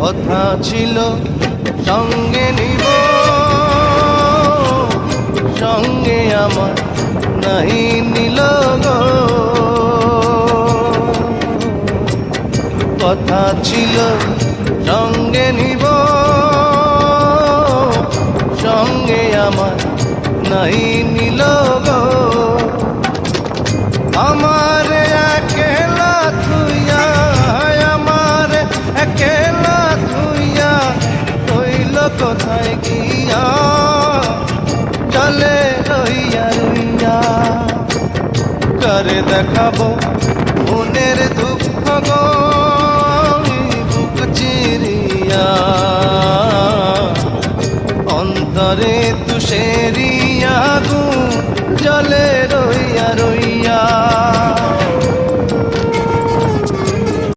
কথা ছিল সঙ্গে নিব, সঙ্গে আমার নাই নিল গো। কথা ছিল সঙ্গে নিব, সঙ্গে আমার নাই নিল গো। আমার একলা থুইয়া, আমার একলা থুইয়া রইল কোথায় গিয়া, চলে রইয়া রইয়া। করে দেখাবো